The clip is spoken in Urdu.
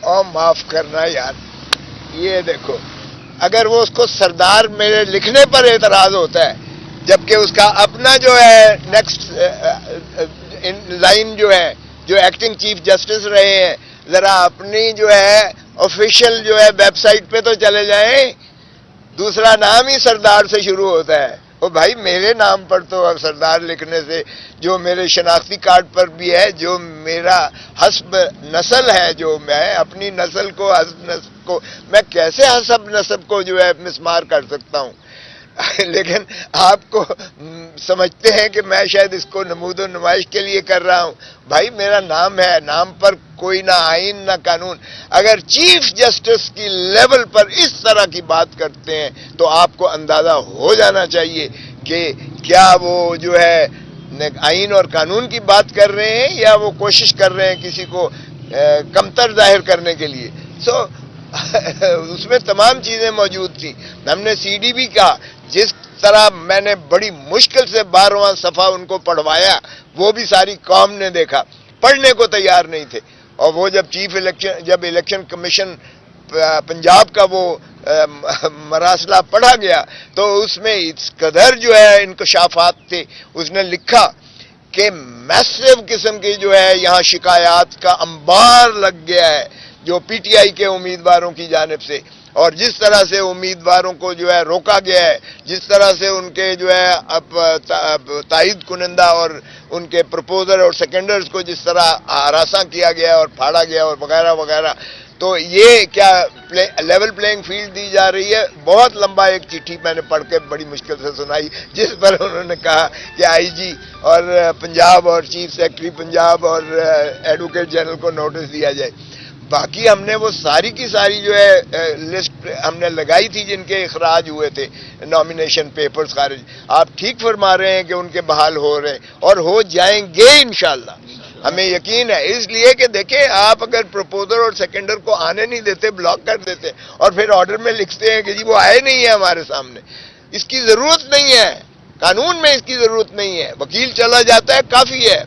اور معاف کرنا یار، یہ دیکھو اگر وہ اس کو سردار میرے لکھنے پر اعتراض ہوتا ہے، جبکہ اس کا اپنا جو ہے نیکسٹ لائن جو ہے، جو ایکٹنگ چیف جسٹس رہے ہیں، ذرا اپنی جو ہے آفیشیل جو ہے ویب سائٹ پہ تو چلے جائیں، دوسرا نام ہی سردار سے شروع ہوتا ہے۔ او بھائی میرے نام پر تو سردار لکھنے سے، جو میرے شناختی کارڈ پر بھی ہے، جو میرا حسب نسل ہے، جو میں اپنی نسل کو حسب نسل کو میں کیسے حسب نسب کو جو ہے مسمار کر سکتا ہوں؟ لیکن آپ کو سمجھتے ہیں کہ میں شاید اس کو نمود و نمائش کے لیے کر رہا ہوں۔ بھائی میرا نام ہے، نام پر کوئی نہ آئین نہ قانون۔ اگر چیف جسٹس کی لیول پر اس طرح کی بات کرتے ہیں تو آپ کو اندازہ ہو جانا چاہیے کہ کیا وہ جو ہے آئین اور قانون کی بات کر رہے ہیں یا وہ کوشش کر رہے ہیں کسی کو کمتر ظاہر کرنے کے لیے۔ اس میں تمام چیزیں موجود تھیں۔ ہم نے سی ڈی بھی کہا، جس طرح میں نے بڑی مشکل سے 12واں صفحہ ان کو پڑھوایا، وہ بھی ساری قوم نے دیکھا، پڑھنے کو تیار نہیں تھے۔ اور وہ جب الیکشن کمیشن پنجاب کا وہ مراسلہ پڑھا گیا تو اس میں اس قدر جو ہے انکشافات تھے۔ اس نے لکھا کہ میسو قسم کی جو ہے یہاں شکایات کا انبار لگ گیا ہے، جو پی ٹی آئی کے امیدواروں کی جانب سے، اور جس طرح سے امیدواروں کو جو ہے روکا گیا ہے، جس طرح سے ان کے جو ہے تائید کنندہ اور ان کے پرپوزر اور سیکنڈرز کو جس طرح ہراساں کیا گیا اور پھاڑا گیا اور وغیرہ وغیرہ، تو یہ کیا لیول پلینگ فیلڈ دی جا رہی ہے؟ بہت لمبا ایک چٹھی میں نے پڑھ کے بڑی مشکل سے سنائی، جس پر انہوں نے کہا کہ آئی جی اور پنجاب اور چیف سیکرٹری پنجاب اور ایڈوکیٹ جنرل کو نوٹس دیا جائے۔ باقی ہم نے وہ ساری کی ساری جو ہے لسٹ ہم نے لگائی تھی جن کے اخراج ہوئے تھے، نامینیشن پیپرز خارج۔ آپ ٹھیک فرما رہے ہیں کہ ان کے بحال ہو رہے ہیں اور ہو جائیں گے انشاءاللہ، ہمیں یقین ہے۔ اس لیے کہ دیکھیں، آپ اگر پروپوزر اور سیکنڈر کو آنے نہیں دیتے، بلاک کر دیتے، اور پھر آرڈر میں لکھتے ہیں کہ جی وہ آئے نہیں ہیں ہمارے سامنے، اس کی ضرورت نہیں ہے، قانون میں اس کی ضرورت نہیں ہے، وکیل چلا جاتا ہے، کافی ہے۔